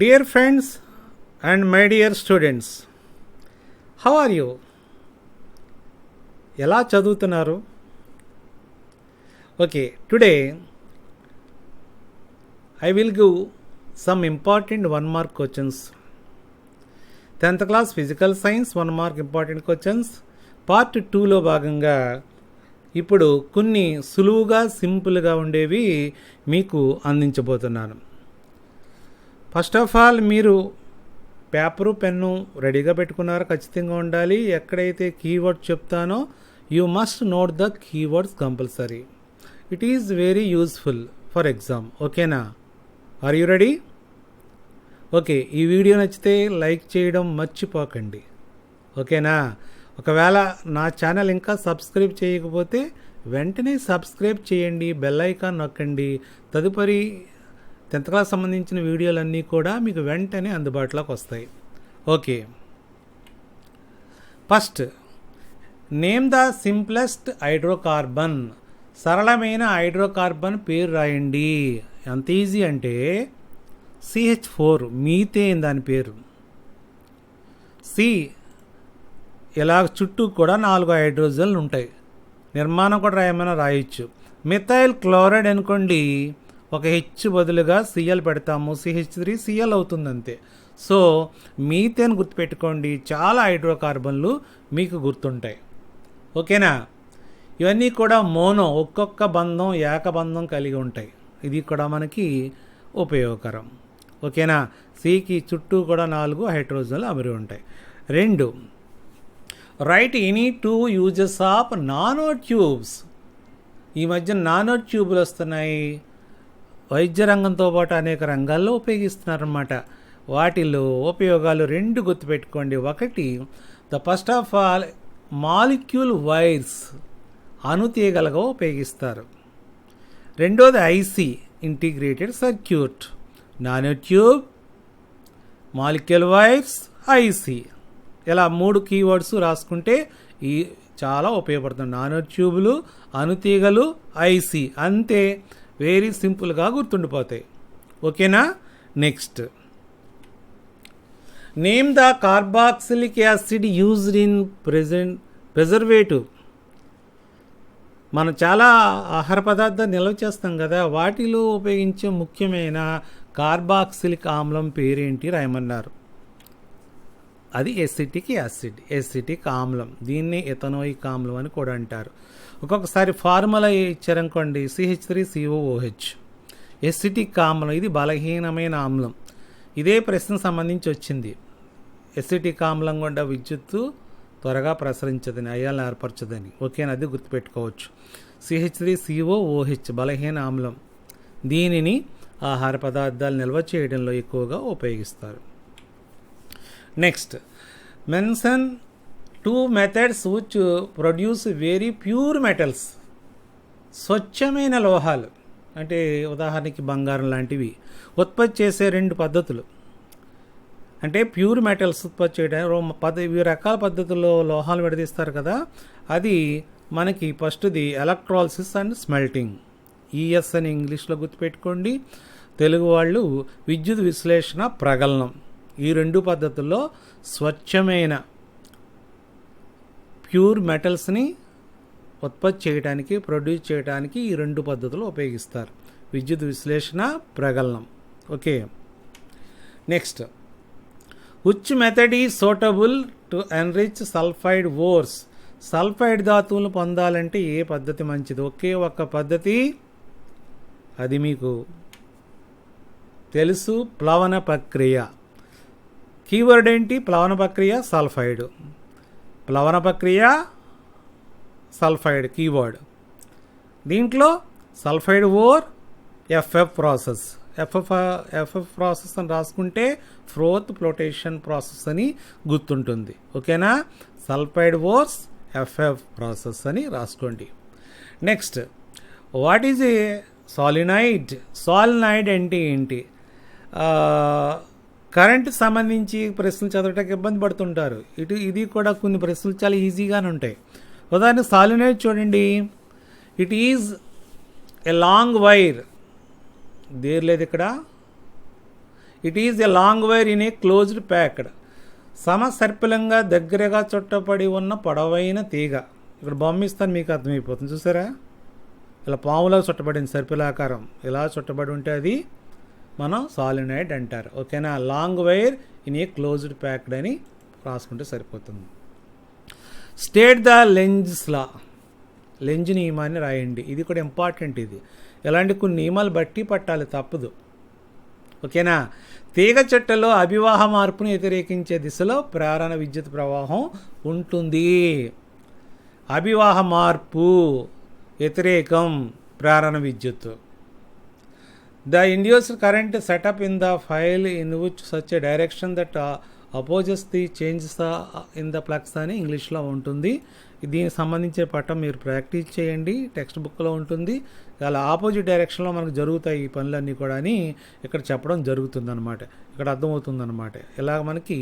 Dear friends and my dear students, how are you? ఎలా చదువుతున్నారు? Okay, today I will give some important 1 mark questions. 10th class physical science 1 mark important questions. Part 2లో భాగంగా ఇప్పుడు కొన్ని సులువుగా సింపుల్గా ఉండేవి మీకు అందించబోతున్నాను. ఫస్ట్ ఆఫ్ ఆల్ మీరు పేపరు పెన్ను రెడీగా పెట్టుకున్నారు, ఖచ్చితంగా ఉండాలి. ఎక్కడైతే కీవర్డ్ చెప్తానో you must note the keywords compulsory. It is very useful for exam. ఓకేనా? Are you ready? ఓకే, ఈ వీడియో నచ్చితే లైక్ చేయడం మర్చిపోకండి. ఓకేనా? ఒకవేళ నా ఛానల్ ఇంకా సబ్స్క్రైబ్ చేయకపోతే వెంటనే సబ్స్క్రైబ్ చేయండి, బెల్ ఐకాన్ నొక్కండి. తదుపరి 10th క్లాస్ సంబంధించిన వీడియోలన్నీ కూడా మీకు వెంటనే అందుబాటులోకి వస్తాయి. Okay, first name the simplest hydrocarbon. సరళమైన హైడ్రోకార్బన్ పేరు రాయండి. ఎంత ఈజీ అంటే CH4 మీథేన్ దాని పేరు. సి ఇలా చుట్టూ కూడా 4 హైడ్రోజన్లు ఉంటాయి. నిర్మాణం కూడా రాయమన్నా రాయొచ్చు. మిథైల్ క్లోరైడ్ అనుకోండి, ఒక హెచ్ బదులుగా Cl పెడతాము, CH3Cl అవుతుంది అంతే. సో మీథేన్ గుర్తుపెట్టుకోండి. చాలా హైడ్రోకార్బన్లు మీకు గుర్తుంటాయి. ఓకేనా? ఇవన్నీ కూడా మోనో, ఒక్కొక్క బంధం ఏకబంధం కలిగి ఉంటాయి. ఇది కూడా మనకి ఉపయోగకరం. ఓకేనా? సికి చుట్టూ కూడా 4 హైడ్రోజన్లు అమరి ఉంటాయి. 2, right any 2 uses of nano tubes. ఈ మధ్య నానో ట్యూబులు వస్తున్నాయి. వైద్య రంగంతో పాటు అనేక రంగాల్లో ఉపయోగిస్తున్నారన్నమాట. వాటిలో ఉపయోగాలు 2 గుర్తుపెట్టుకోండి. ఒకటి, the first of all molecule wires, అణుతీగలుగా ఉపయోగిస్తారు. రెండోది IC, integrated circuit. Nano tube, molecule wires, IC, ఇలా 3 కీవర్డ్స్ రాసుకుంటే ఈ చాలా ఉపయోగపడుతుంది. నానో ట్యూబులు, అణుతీగలు, ఐసి, అంతే. వెరీ సింపుల్గా గుర్తుండిపోతాయి. ఓకేనా? Next, name the carboxylic acid used in preservative. మనం చాలా ఆహార పదార్థాలు నిల్వ చేస్తాం కదా, వాటిలో ఉపయోగించే ముఖ్యమైన కార్బాక్సిలిక్ ఆమ్లం పేరేంటి రాయమన్నారు. అది ఎసిటిక్ యాసిడ్, ఎసిటిక్ ఆమ్లం. దీన్ని ఎథనోయిక్ ఆమ్లం అని కూడా అంటారు. ఒక్కొక్కసారి ఫార్ములా ఇచ్చారనుకోండి, CH3COOH, ఎసిటిక్ ఆమ్లం. ఇది బలహీనమైన ఆమ్లం. ఇదే ప్రశ్న సంబంధించి వచ్చింది. ఎసిటిక్ ఆమ్లం గుండా విద్యుత్తు త్వరగా ప్రసరించదని, అయాలను ఏర్పరచదని. ఓకేనా? అది గుర్తుపెట్టుకోవచ్చు. CH3COOH బలహీన ఆమ్లం. దీనిని ఆహార పదార్థాలు నిల్వ చేయడంలో ఎక్కువగా ఉపయోగిస్తారు. Next, mention 2 methods which produce very pure metals. స్వచ్ఛమైన లోహాలు అంటే ఉదాహరణకి బంగారం లాంటివి ఉత్పత్తి చేసే 2 పద్ధతులు. అంటే ప్యూర్ మెటల్స్ ఉత్పత్తి చేయడానికి వివిధ రకాల పద్ధతుల్లో లోహాలు విడదీస్తారు కదా. అది మనకి ఫస్ట్ది ఎలక్ట్రాలిసిస్ అండ్ స్మెల్టింగ్, ES అని ఇంగ్లీష్లో గుర్తుపెట్టుకోండి. తెలుగు వాళ్ళు విద్యుత్ విశ్లేషణ, ప్రగలనం. ఈ 2 పద్ధతుల్లో స్వచ్ఛమైన ప్యూర్ మెటల్స్ని ఉత్పత్తి చేయడానికి, ప్రొడ్యూస్ చేయడానికి ఈ 2 పద్ధతులు ఉపయోగిస్తారు. విద్యుత్ విశ్లేషణ, ప్రగలనం. Okay, next, which method is suitable to enrich sulphide ores. Sulphide ధాతువులు పొందాలంటే ఏ పద్ధతి మంచిది? ఒకే ఒక్క పద్ధతి, అది మీకు తెలుసు, ప్లవన ప్రక్రియ. కీవర్డ్ ఏంటి? ప్లవన ప్రక్రియ, సల్ఫైడ్. ప్లవన ప్రక్రియ, సల్ఫైడ్ కీవర్డ్. దీంట్లో sulphide or FF process. FF process అని రాసుకుంటే ఫోర్త్ ఫ్లోటేషన్ ప్రాసెస్ అని గుర్తుంటుంది. ఓకేనా? సల్ఫైడ్ ఓర్స్ FF ప్రాసెస్ అని రాసుకోండి. Next, what is a solenoid? Solenoid అంటే ఏంటి? కరెంట్ సంబంధించి ప్రశ్నలు చదవటానికి ఇబ్బంది పడుతుంటారు. ఇది కూడా కొన్ని ప్రశ్నలు చాలా ఈజీగానే ఉంటాయి. ఉదాహరణ సాలినైడ్ చూడండి. It is a long wire, there లేదు ఇక్కడ, it is a long wire in a closed packed. సమసర్పిలంగా దగ్గరగా చుట్టపడి ఉన్న పొడవైన తీగ. ఇక్కడ బొమ్మ ఇస్తాను మీకు అర్థమైపోతుంది, చూసారా? ఇలా పాములా చుట్టబడింది, సర్పిలాకారం ఇలా చుట్టబడి ఉంటే అది మనం సాలినాయిడ్ అంటారు. ఓకేనా? Long wire in a closed packed అని రాసుకుంటే సరిపోతుంది. State the Lenz law. Lenz నియమాన్ని రాయండి. ఇది కూడా ఇంపార్టెంట్. ఇది ఎలాంటి కొన్ని నియమాలు బట్టి పట్టాలి, తప్పదు. ఓకేనా? తీగ చెట్టలో అభివాహ మార్పును వ్యతిరేకించే దిశలో ప్రేరణ విద్యుత్ ప్రవాహం ఉంటుంది. అభివాహ మార్పు వ్యతిరేకం ప్రేరణ విద్యుత్. The induced current setup in the file in which such a direction that opposes the changes in the flux అని ఇంగ్లీష్లో ఉంటుంది. దీనికి సంబంధించే పట్టం మీరు ప్రాక్టీస్ చేయండి, టెక్స్ట్ బుక్లో ఉంటుంది. అలా ఆపోజిట్ డైరెక్షన్లో మనకు జరుగుతాయి ఈ పనులన్నీ కూడా అని ఇక్కడ చెప్పడం జరుగుతుందన్నమాట. ఇక్కడ అర్థమవుతుందన్నమాట. ఇలాగ మనకి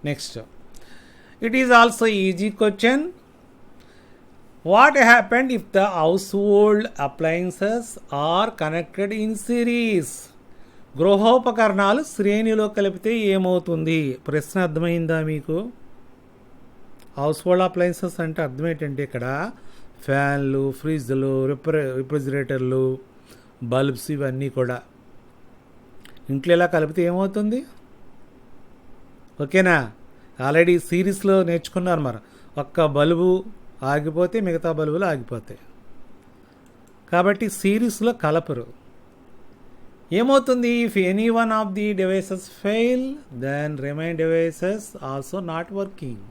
next, it is also easy question. What happened if the household appliances are connected in series? గృహోపకరణాలు శ్రేణిలో కలిపితే ఏమవుతుంది? ప్రశ్న అర్థమైందా మీకు? హౌస్ హోల్డ్ అప్లయన్సెస్ అంటే అర్థం ఏంటంటే ఇక్కడ ఫ్యాన్లు, ఫ్రిడ్జ్లు, రిఫ్రిజిరేటర్లు, బల్బ్స్ ఇవన్నీ కూడా ఇంట్లో ఇలా కలిపితే ఏమవుతుంది? ఓకేనా? ఆల్రెడీ సిరీస్లో నేర్చుకున్నారు. మరి ఒక్క బల్బు ఆగిపోతే మిగతా బల్బులు ఆగిపోతాయి. కాబట్టి సిరీస్లో కలపరు. ఏమవుతుంది? If any one of the devices fail then remain devices also not working.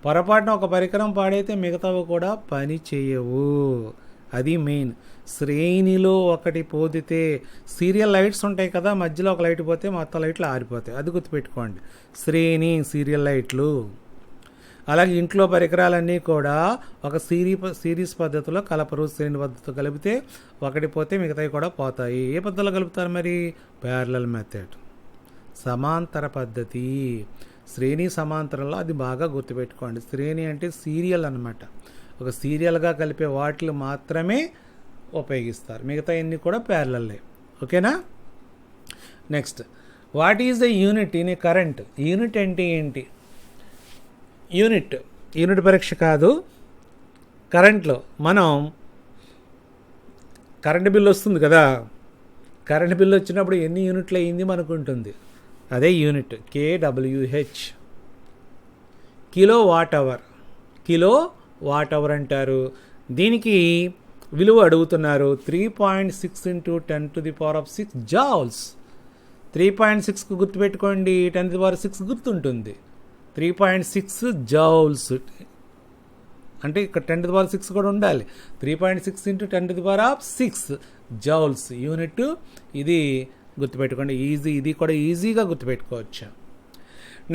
పొరపాటున ఒక పరికరం పాడైతే మిగతావి కూడా పని చేయవు. అది మెయిన్. శ్రేణిలో ఒకటి పోతే, సీరియల్ లైట్స్ ఉంటాయి కదా, మధ్యలో ఒక లైట్ పోతే మొత్తం లైట్లు ఆరిపోతాయి. అది గుర్తుపెట్టుకోండి, శ్రేణి సీరియల్ లైట్లు. అలాగే ఇంట్లో పరికరాలన్నీ కూడా ఒక సిరీస్ పద్ధతిలో కలపరు. శ్రేణి పద్ధతిలో కలిపితే ఒకటి పోతే మిగతావి కూడా పోతాయి. ఏ పద్ధతిలో కలుపుతారు మరి? ప్యారలల్ మెథడ్, సమాంతర పద్ధతి. శ్రేణి సమాంతరంలో అది బాగా గుర్తుపెట్టుకోండి. శ్రేణి అంటే సీరియల్ అన్నమాట. ఒక సీరియల్గా కలిపే వాటిని మాత్రమే ఉపయోగిస్తారు, మిగతా అన్ని కూడా ప్యారలల్లే. ఓకేనా? Next, what is the unit in a current? Unit అంటే ఏంటి? యూనిట్ పరీక్ష కాదు. కరెంట్లో మనం కరెంటు బిల్లు వస్తుంది కదా, కరెంటు బిల్లు వచ్చినప్పుడు ఎన్ని యూనిట్లు అయ్యింది మనకు ఉంటుంది. అదే unit. KWH, kilowatt hour. Kilowatt hour అంటారు. దీనికి విలువ అడుగుతున్నారు. 3.6 × 10⁶ జౌల్స్. 3.6కు గుర్తుపెట్టుకోండి, 10⁶ గుర్తుంటుంది. 3.6 జౌల్స్ అంటే ఇక్కడ 10⁶ కూడా ఉండాలి. 3.6 × 10⁶ జౌల్స్ యూనిట్. ఇది గుర్తుపెట్టుకోండి, ఈజీ. ఇది కూడా ఈజీగా గుర్తుపెట్టుకోవచ్చు.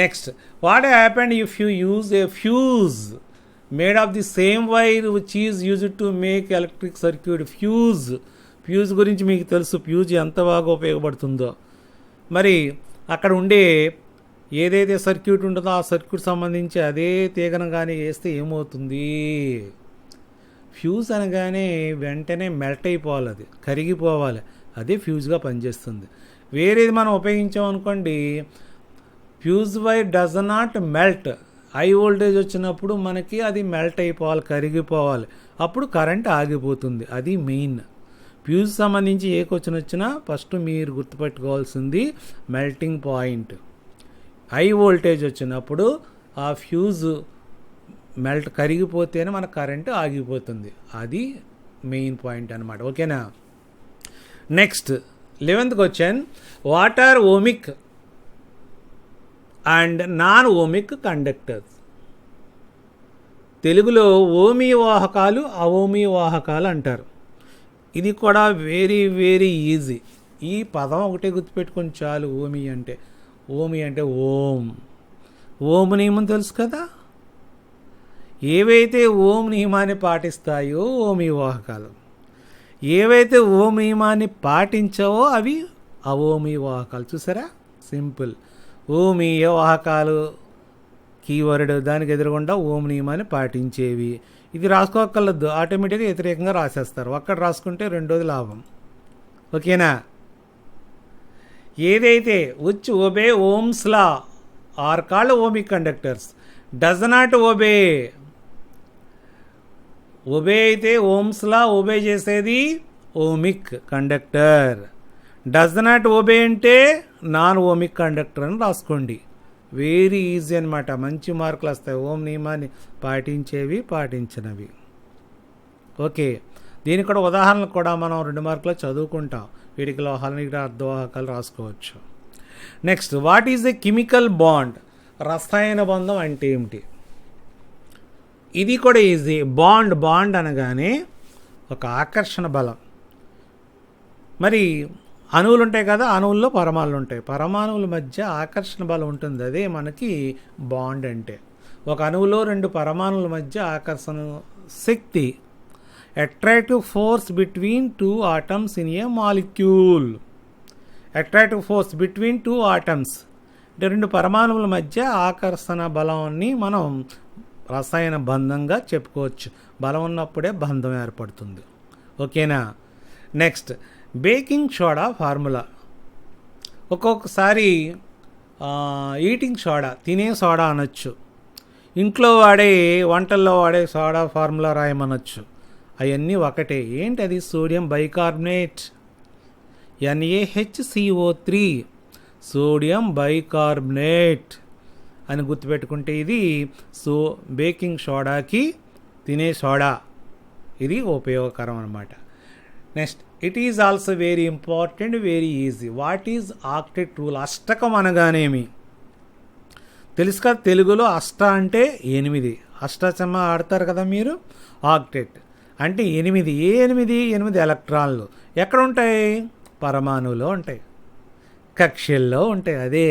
Next, what happened if you use a fuse made of the same wire which is used to make electric circuit? Fuse గురించి మీకు తెలుసు, ఫ్యూజ్ ఎంత బాగా ఉపయోగపడుతుందో. మరి అక్కడ ఉండే ఏదైతే సర్క్యూట్ ఉంటుందో ఆ సర్క్యూట్ సంబంధించి అదే తీగను కానీ వేస్తే ఏమవుతుంది? ఫ్యూజ్ అనగానే వెంటనే మెల్ట్ అయిపోవాలి, అది కరిగిపోవాలి. అదే ఫ్యూజ్గా పనిచేస్తుంది. వేరేది మనం ఉపయోగించామనుకోండి, fuse wire does not melt. High voltage వచ్చినప్పుడు మనకి అది మెల్ట్ అయిపోవాలి, కరిగిపోవాలి. అప్పుడు కరెంట్ ఆగిపోతుంది. అది మెయిన్. ఫ్యూజ్ సంబంధించి ఏ క్వశ్చన్ వచ్చినా ఫస్ట్ మీరు గుర్తుపెట్టుకోవాల్సింది మెల్టింగ్ పాయింట్. హై వోల్టేజ్ వచ్చినప్పుడు ఆ ఫ్యూజ్ కరిగిపోతేనే మన కరెంటు ఆగిపోతుంది. అది మెయిన్ పాయింట్ అన్నమాట. ఓకేనా? Next 11th question, what are ohmic and non ohmic conductors? తెలుగులో ఓమీ వాహకాలు, అవోమీ వాహకాలు అంటారు. ఇది కూడా వెరీ వెరీ ఈజీ. ఈ పదం ఒకటే గుర్తుపెట్టుకొని చాలు. ఓమీ అంటే ఓం. ఓం నియమం తెలుసు కదా. ఏవైతే ఓం నియమాన్ని పాటిస్తాయో ఓమీ వాహకాలు, ఏవైతే ఓం నియమాన్ని పాటించావో అవి అవోమీ వాహకాలు. చూసారా? సింపుల్. ఓమీయ వాహకాలు కీవర్డ్, దానికి ఎదురుగుండా ఓం నియమాన్ని పాటించేవి. ఇది రాసుకోక్కర్లేదు, ఆటోమేటిక్గా వ్యతిరేకంగా రాసేస్తారు. ఒక్కటి రాసుకుంటే రెండోది లాభం. ఓకేనా? ఏదైతే which obey Ohm's law are called ohmic conductors, does not obey. Obey అయితే ఓమ్స్ లా ఒబే చేసేది ohmic conductor. Does not obey అంటే నాన్ ఓమిక్ కండక్టర్ అని రాసుకోండి. వెరీ ఈజీ అనమాట. మంచి మార్కులు వస్తాయి ఓం నియమాన్ని పాటించేవి పాటించినవి. ఓకే, దీనికి కూడా ఉదాహరణలు కూడా మనం 2 మార్కులు చదువుకుంటాం. వీటికి లోహాలు ఇక్కడ అర్ధవాహకాలు రాసుకోవచ్చు. Next, what is a chemical bond? రసాయన బంధం అంటే ఏమిటి? ఇది కూడా ఈజీ. బాండ్ అనగానే ఒక ఆకర్షణ బలం. మరి అణువులు ఉంటాయి కదా, అణువుల్లో పరమాణువులు ఉంటాయి. పరమాణువుల మధ్య ఆకర్షణ బలం ఉంటుంది, అదే మనకి బాండ్ అంటే. ఒక అణువులో 2 పరమాణువుల మధ్య ఆకర్షణ శక్తి, attractive force between 2 atoms in a molecule. Attractive force between 2 atoms అంటే 2 పరమాణువుల మధ్య ఆకర్షణ బలాన్ని మనం రసాయన బంధంగా చెప్పుకోవచ్చు. బలం ఉన్నప్పుడే బంధం ఏర్పడుతుంది. ఓకేనా. Next, baking soda formula. ఒక్కొక్కసారి ఈటింగ్ సోడా, తినే సోడా అనొచ్చు. ఇంట్లో వాడే వంటల్లో వాడే సోడా ఫార్ములా రాయమనొచ్చు. అవన్నీ ఒకటే. ఏంటి అది? Sodium bicarbonate, NaHCO3, sodium bicarbonate అని గుర్తుపెట్టుకుంటే ఇది బేకింగ్ సోడాకి తినే సోడా, ఇది ఉపయోగకరం అన్నమాట. Next, it is also very important, very easy. What is octet rule? అష్టకం అనగానేమి తెలుసు కదా. తెలుగులో అష్ట అంటే 8. అష్టాచమ్మ ఆడతారు కదా మీరు. ఆక్టెట్ అంటే 8. ఏ 8 ఎలక్ట్రాన్లు ఎక్కడ ఉంటాయి? పరమాణువులో ఉంటాయి, కక్షల్లో ఉంటాయి. అదే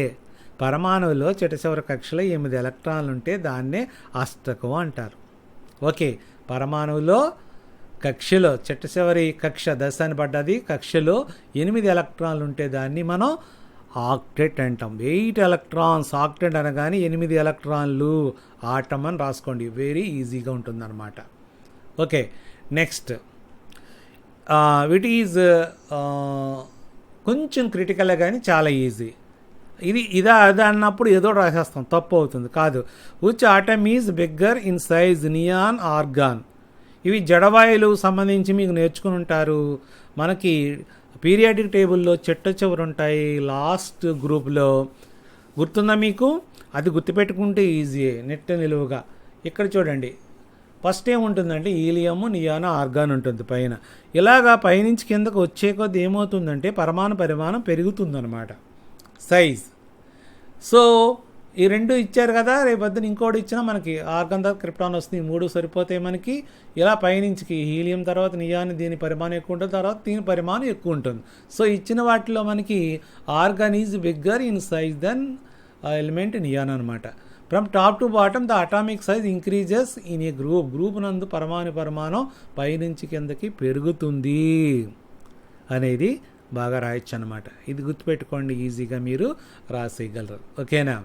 పరమాణువులో చివరి కక్షలో 8 ఎలక్ట్రాన్లు ఉంటే దాన్నే అష్టకం అంటారు. ఓకే, పరమాణువులో కక్షలో చివరి కక్ష దశ అని పడ్డది, కక్షలో 8 ఎలక్ట్రాన్లు ఉంటే దాన్ని మనం ఆక్టెట్ అంటాం. 8 ఎలక్ట్రాన్స్. ఆక్టెట్ అనగానే 8 ఎలక్ట్రాన్లు ఆటం అని రాసుకోండి. వెరీ ఈజీగా ఉంటుందన్నమాట. ఓకే, నెక్స్ట్, విట్ ఈజ్ కొంచెం క్రిటికలే కానీ చాలా ఈజీ. ఇదా అదా అన్నప్పుడు ఏదో రాసేస్తాం, తప్పు అవుతుంది. కాదు. Which atom is bigger in size, neon, organ. ఇవి జడవాయులు సంబంధించి మీకు నేర్చుకుని ఉంటారు. మనకి పీరియాడిక్ టేబుల్లో చివరు ఉంటాయి లాస్ట్ గ్రూప్లో. గుర్తుందా మీకు? అది గుర్తుపెట్టుకుంటే ఈజీయే, నెట్ నిలువుగా. ఇక్కడ చూడండి, ఫస్ట్ ఏముంటుందంటే హీలియము, నియాన్, ఆర్గాన్ ఉంటుంది పైన. ఇలాగా పైనుంచి కిందకు వచ్చే కొద్ది ఏమవుతుందంటే పరిమాణం పెరుగుతుందన్నమాట, సైజ్. సో ఈ 2 ఇచ్చారు కదా, రేపొద్దున ఇంకోటి ఇచ్చినా మనకి ఆర్గాన్ తర్వాత క్రిప్టాన్ వస్తుంది. 3 సరిపోతాయి మనకి. ఇలా పైనుంచికి హీలియం తర్వాత నియాన్, దీని పరిమాణం ఎక్కువ ఉంటుంది, తర్వాత దీని పరిమాణం ఎక్కువ ఉంటుంది. సో ఇచ్చిన వాటిలో మనకి argon is bigger in size than element neon అనమాట. From top to bottom the atomic size increases in a group నందు పరిమాణం పైనుంచి కిందకి పెరుగుతుంది అనేది బాగా రాయొచ్చు అనమాట. ఇది గుర్తుపెట్టుకోండి, ఈజీగా మీరు రాసేయగలరు. ఓకేనా.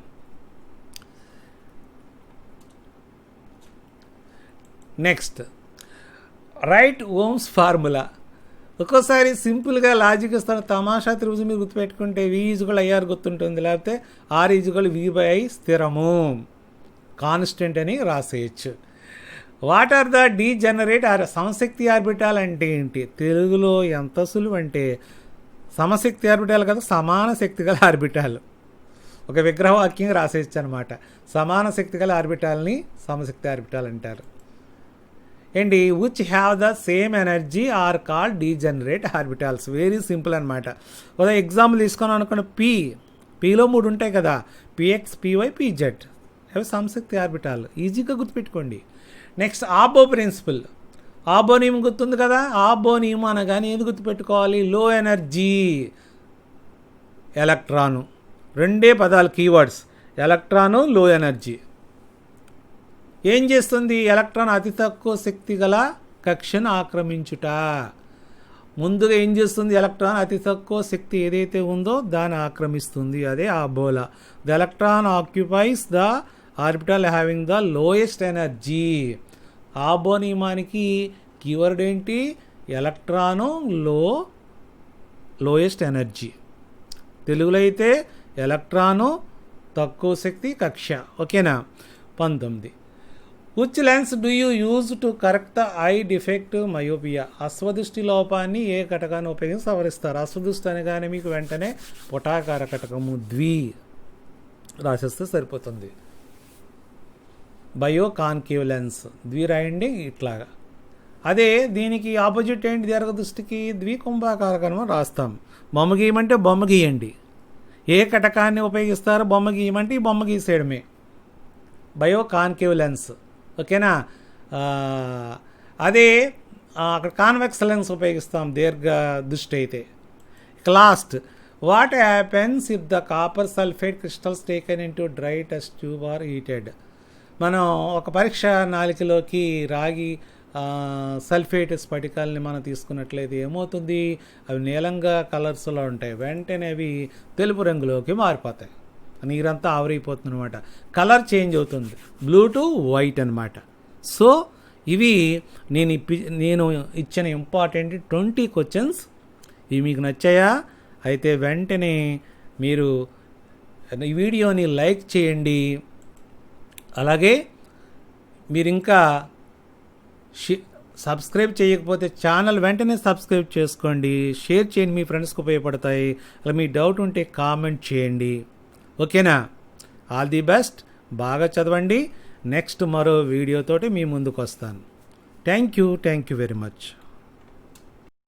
Next, right Ohm's formula. ఒక్కోసారి సింపుల్గా లాజిక్ ఇస్తాను, తమాషా త్రిభుజం మీరు గుర్తుపెట్టుకుంటే V=IR గుర్తుంటుంది, లేకపోతే R=V/I స్థిరము, కాన్స్టెంట్ అని రాసేయచ్చు. వాట్ ఆర్ ద డీజనరేట్ సమశక్తి ఆర్బిటాల్ అంటే ఏంటి? తెలుగులో ఎంత సులువు అంటే సమశక్తి ఆర్బిటాల్ కదా, సమాన శక్తి గల ఆర్బిటాల్. ఒక విగ్రహవాక్యం రాసేయచ్చు అనమాట. సమాన శక్తి గల ఆర్బిటాల్ని సమశక్తి ఆర్బిటాల్ అంటారు. ఏంటి? Which have the same energy are called degenerate orbitals. Very simple అనమాట. ఒక ఎగ్జాంపుల్ తీసుకొని అనుకున్న పీలో 3 ఉంటాయి కదా, PX, PY, PZ. అవి సమశక్తి ఆర్బిటాల్. ఈజీగా గుర్తుపెట్టుకోండి. Next, ఆబో principal. ఆబో నియమం గుర్తుంది కదా. ఆబో నియమం అనగానే ఏది గుర్తుపెట్టుకోవాలి? లో ఎనర్జీ ఎలక్ట్రాను. 2 పదాలు కీవర్డ్స్, ఎలక్ట్రాను, లో ఎనర్జీ. ఏం చేస్తుంది? ఎలక్ట్రాన్ అతి తక్కువ శక్తి గల కక్షను ఆక్రమించుట. ముందుగా ఏం చేస్తుంది? ఎలక్ట్రాన్ అతి తక్కువ శక్తి ఏదైతే ఉందో దాన్ని ఆక్రమిస్తుంది. అదే ఆబోలా. The electron occupies the orbital having the lowest energy. Aufbau నియమానికి కీవర్డ్ ఏంటి? Electron, lowest energy. తెలుగులో అయితే ఎలక్ట్రాను, తక్కువ శక్తి, కక్ష. ఓకేనా. 19. Which lens do you use to correct the eye defect myopia? అశ్వదృష్టి లోపాన్ని ఏ కటకాన్ని ఉపయోగించి సవరిస్తారు? అశ్వదృష్టి అనగానే మీకు వెంటనే పుటాకార కటకము ద్వి రాసేస్తే సరిపోతుంది. బయో కాన్కేవ్ లెన్స్ ద్వి రాయండి ఇట్లాగా. అదే దీనికి ఆపోజిట్ ఏంటి దీర్ఘదృష్టికి? ద్వికుంభాకార కణం రాస్తాం. బొమ్మ గీయమంటే బొమ్మ గీయండి. ఏ కటకాన్ని ఉపయోగిస్తారు? బొమ్మ గీయమంటే ఈ బొమ్మ గీసేయడమే. Bio concave lens. ఓకేనా. అదే అక్కడ కాన్వెక్స్ లెన్స్ ఉపయోగిస్తాం దీర్ఘ దృష్టి అయితే. Last, what happens if the copper sulphate crystals taken in to dry test tube are heated? మనం ఒక పరీక్ష నాలికలోకి రాగి సల్ఫేట్ స్ఫటికాలని మనం తీసుకున్నట్లయితే ఏమవుతుంది? అవి నీలంగా కలర్స్లో ఉంటాయి. వెంటనే అవి తెలుపు రంగులోకి మారిపోతాయి. నీరంతా ఆవిరైపోతుంది అనమాట. కలర్ చేంజ్ అవుతుంది, బ్లూ టు వైట్ అనమాట. సో ఇవి నేను ఇచ్చిన ఇంపార్టెంట్ 20 క్వశ్చన్స్. ఇవి మీకు నచ్చాయా? అయితే వెంటనే మీరు ఈ వీడియోని లైక్ చేయండి. అలాగే మీరు ఇంకా సబ్స్క్రైబ్ చేయకపోతే ఛానల్ వెంటనే సబ్స్క్రైబ్ చేసుకోండి. షేర్ చేయండి, మీ ఫ్రెండ్స్కి ఉపయోగపడతాయి. అలా మీ డౌట్ ఉంటే కామెంట్ చేయండి. ఓకేనా. All the best. బాగా చదవండి. నెక్స్ట్ మరో వీడియోతోటి మీ ముందుకు వస్తాను. Thank you very much.